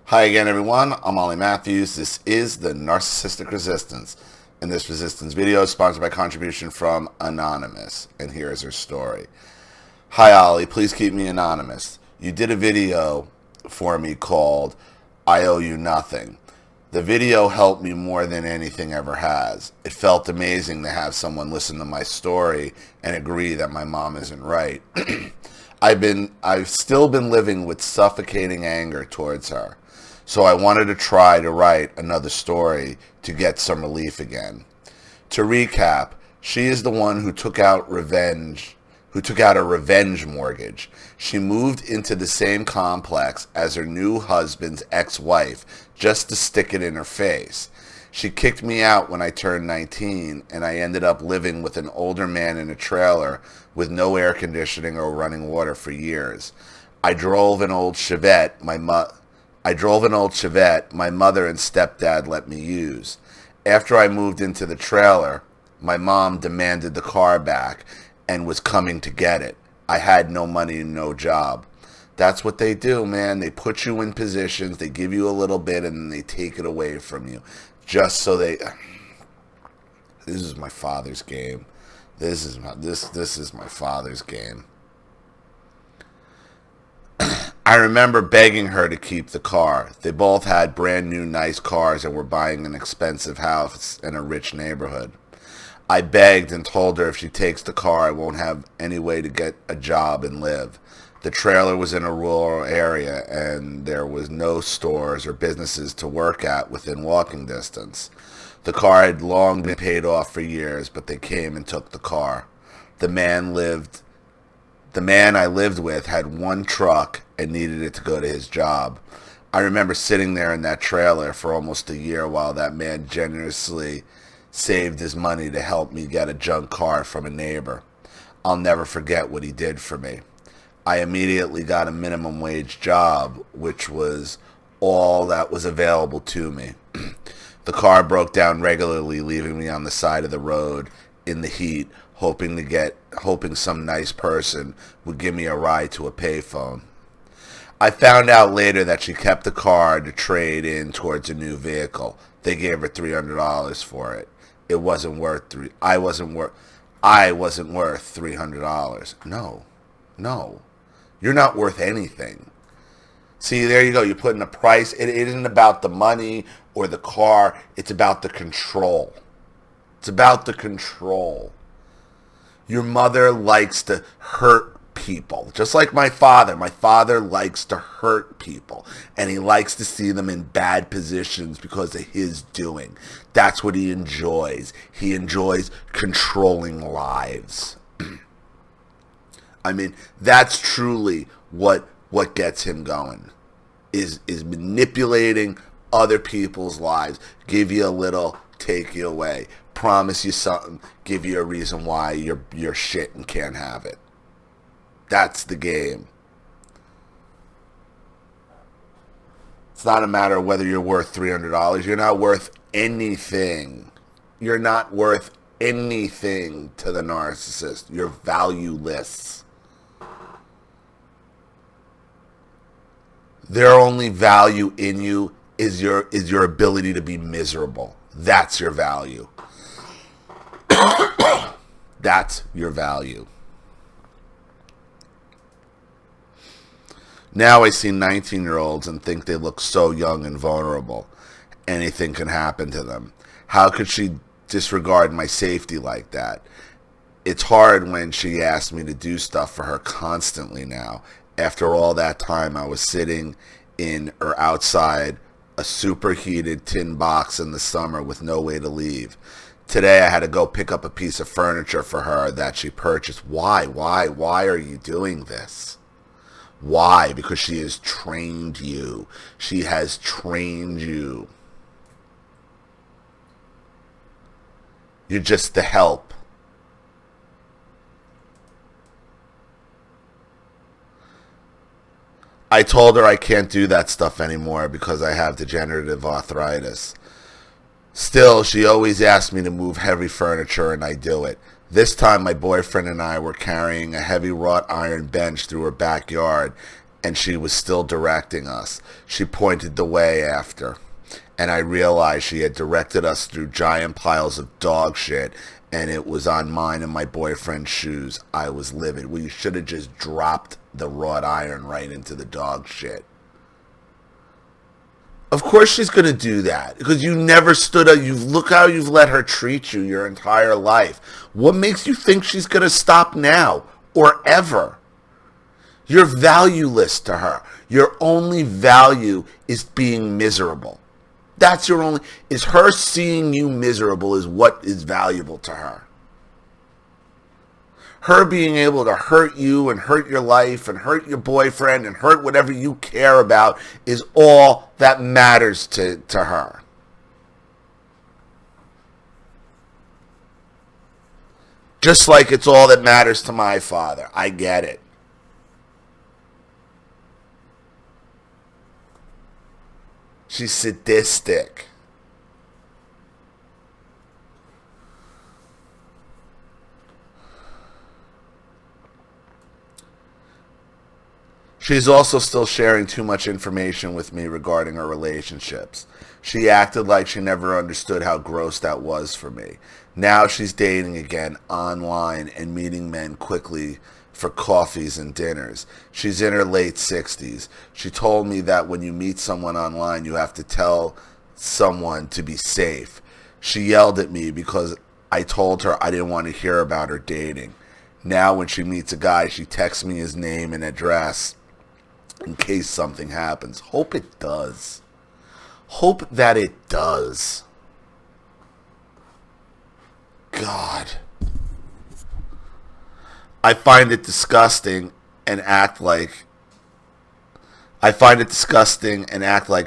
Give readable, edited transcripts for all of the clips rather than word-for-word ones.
Hi again, everyone. I'm Ollie Matthews. This is the Narcissistic Resistance. And this resistance video is sponsored by contribution from Anonymous. And here is her story. Hi, Ollie. Please keep me anonymous. You did a video for me called I Owe You Nothing. The video helped me more than anything ever has. It felt amazing to have someone listen to my story and agree that my mom isn't right. I've still been living with suffocating anger towards her. So I wanted to try to write another story to get some relief again. To recap, she is the one who took out a revenge mortgage. She moved into the same complex as her new husband's ex-wife just to stick it in her face. She kicked me out when I turned 19, and I ended up living with an older man in a trailer with no air conditioning or running water for years. I drove an old Chevette my mother and stepdad let me use. After I moved into the trailer, my mom demanded the car back and was coming to get it. I had no money and no job. That's what they do, man. They put you in positions, they give you a little bit, and then they take it away from you. Just so they... This is my father's game. This is my father's game. I remember begging her to keep the car. They both had brand new nice cars and were buying an expensive house in a rich neighborhood. I begged and told her if she takes the car, I won't have any way to get a job and live. The trailer was in a rural area and there was no stores or businesses to work at within walking distance. The car had long been paid off for years, but they came and took the car. The man I lived with had one truck and needed it to go to his job. I remember sitting there in that trailer for almost a year while that man generously saved his money to help me get a junk car from a neighbor. I'll never forget what he did for me. I immediately got a minimum wage job, which was all that was available to me. The car broke down regularly, leaving me on the side of the road in the heat, hoping some nice person would give me a ride to a payphone. I found out later that she kept the car to trade in towards a new vehicle. They gave her $300 for it. It wasn't worth I wasn't worth $300. No. You're not worth anything. See, there you go. You're putting a price. It isn't about the money or the car. It's about the control. It's about the control. Your mother likes to hurt people. Just like my father. My father likes to hurt people. And he likes to see them in bad positions because of his doing. That's what he enjoys. He enjoys controlling lives. I mean, that's truly what gets him going. Is manipulating other people's lives. Give you a little, take you away. Promise you something, give you a reason why you're shit and can't have it. That's the game. It's not a matter of whether you're worth $300. You're not worth anything. You're not worth anything to the narcissist. You're valueless. Their only value in you is your ability to be miserable. That's your value. That's your value. Now I see 19-year-olds and think they look so young and vulnerable. Anything can happen to them. How could she disregard my safety like that? It's hard when she asks me to do stuff for her constantly now. After all that time I was sitting in or outside a superheated tin box in the summer with no way to leave. Today I had to go pick up a piece of furniture for her that she purchased. Why are you doing this? Why? Because she has trained you. She has trained you. You're just the help. I told her I can't do that stuff anymore because I have degenerative arthritis. Still, she always asks me to move heavy furniture and I do it. This time my boyfriend and I were carrying a heavy wrought iron bench through her backyard and she was still directing us. She pointed the way after, and I realized she had directed us through giant piles of dog shit, and it was on mine and my boyfriend's shoes. I was livid. We should have just dropped the wrought iron right into the dog shit. Of course she's going to do that, because you never stood up. Look how you've let her treat you your entire life. What makes you think she's going to stop now or ever? You're valueless to her. Your only value is being miserable. That's your only... Is her seeing you miserable is what is valuable to her. Her being able to hurt you and hurt your life and hurt your boyfriend and hurt whatever you care about is all that matters to her. Just like it's all that matters to my father. I get it. She's sadistic. She's also still sharing too much information with me regarding her relationships. She acted like she never understood how gross that was for me. Now she's dating again online and meeting men quickly for coffees and dinners. She's in her late 60s. She told me that when you meet someone online, you have to tell someone to be safe. She yelled at me because I told her I didn't want to hear about her dating. Now when she meets a guy, she texts me his name and address in case something happens. Hope it does. Hope that it does. God. I find it disgusting and act like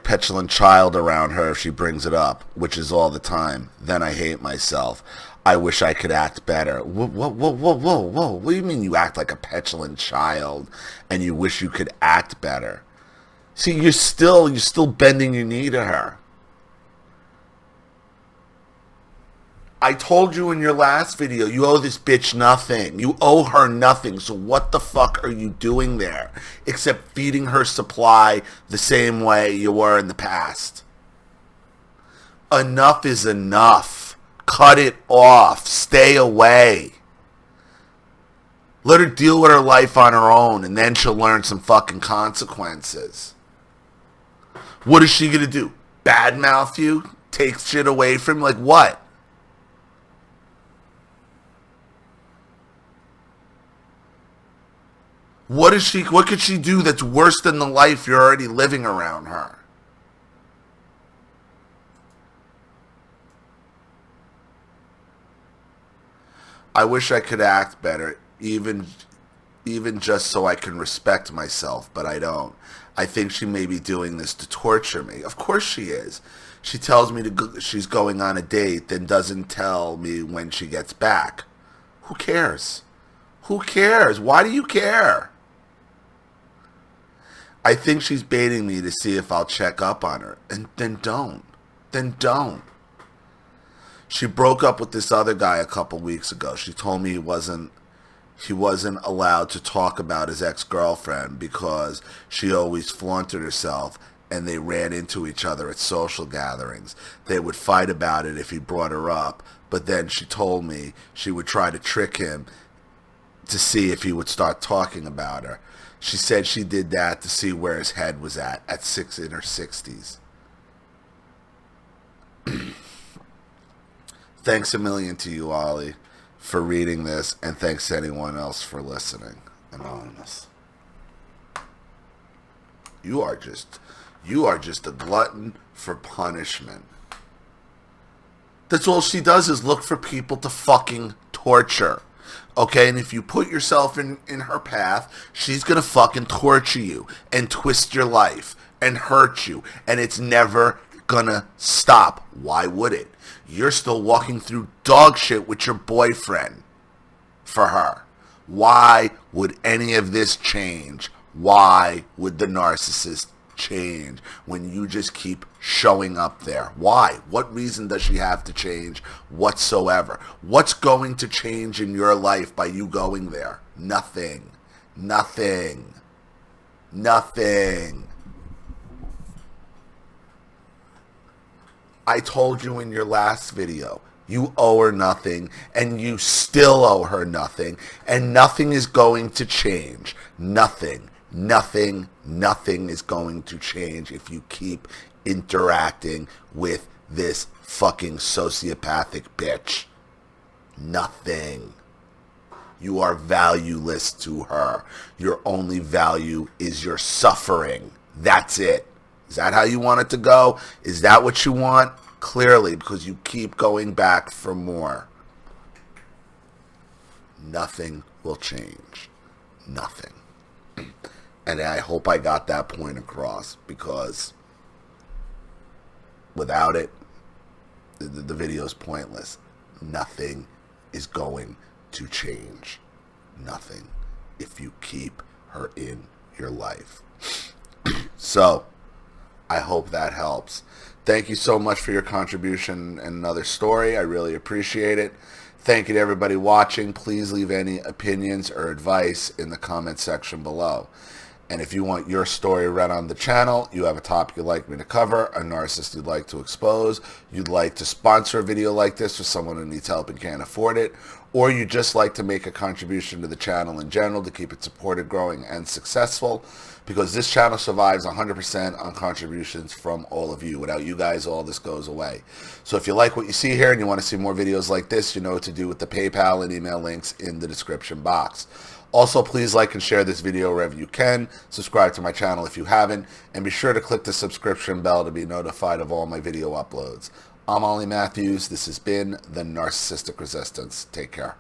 petulant child around her if she brings it up, which is all the time. Then I hate myself. I wish I could act better. Whoa. What do you mean you act like a petulant child and you wish you could act better? See, you're still bending your knee to her. I told you in your last video, you owe this bitch nothing. You owe her nothing. So what the fuck are you doing there? Except feeding her supply the same way you were in the past. Enough is enough. Cut it off. Stay away. Let her deal with her life on her own, and then she'll learn some fucking consequences. What is she going to do? Badmouth you? Take shit away from you? Like what? What could she do that's worse than the life you're already living around her? I wish I could act better, even just so I can respect myself, but I don't. I think she may be doing this to torture me. Of course she is. She tells me she's going on a date, then doesn't tell me when she gets back. Who cares? Who cares? Why do you care? I think she's baiting me to see if I'll check up on her. And then don't. Then don't. She broke up with this other guy a couple weeks ago. She told me he wasn't allowed to talk about his ex-girlfriend because she always flaunted herself and they ran into each other at social gatherings. They would fight about it if he brought her up, but then she told me she would try to trick him to see if he would start talking about her. She said she did that to see where his head was at in her 60s. Thanks a million to you, Ollie, for reading this, and thanks to anyone else for listening. Anonymous. You are just a glutton for punishment. That's all she does is look for people to fucking torture. Okay, and if you put yourself in her path, she's gonna fucking torture you and twist your life and hurt you, and it's never gonna stop. Why would it? You're still walking through dog shit with your boyfriend for her. Why would any of this change? Why would the narcissist change when you just keep showing up there? Why? What reason does she have to change whatsoever? What's going to change in your life by you going there? Nothing. Nothing. Nothing. I told you in your last video, you owe her nothing, and you still owe her nothing, and nothing is going to change. Nothing, nothing, nothing is going to change if you keep interacting with this fucking sociopathic bitch. Nothing. You are valueless to her. Your only value is your suffering. That's it. Is that how you want it to go? Is that what you want? Clearly, because you keep going back for more. Nothing will change. Nothing. And I hope I got that point across, because without it, the video is pointless. Nothing is going to change. Nothing if you keep her in your life. So, I hope that helps. Thank you so much for your contribution and another story. I really appreciate it. Thank you to everybody watching. Please leave any opinions or advice in the comment section below. And if you want your story read on the channel, you have a topic you'd like me to cover, a narcissist you'd like to expose, you'd like to sponsor a video like this for someone who needs help and can't afford it, or you just like to make a contribution to the channel in general to keep it supported, growing, and successful, because this channel survives 100% on contributions from all of you. Without you guys, all this goes away. So if you like what you see here and you want to see more videos like this, you know what to do with the PayPal and email links in the description box. Also, please like and share this video wherever you can. Subscribe to my channel if you haven't, and be sure to click the subscription bell to be notified of all my video uploads. I'm Ollie Matthews. This has been The Narcissistic Resistance. Take care.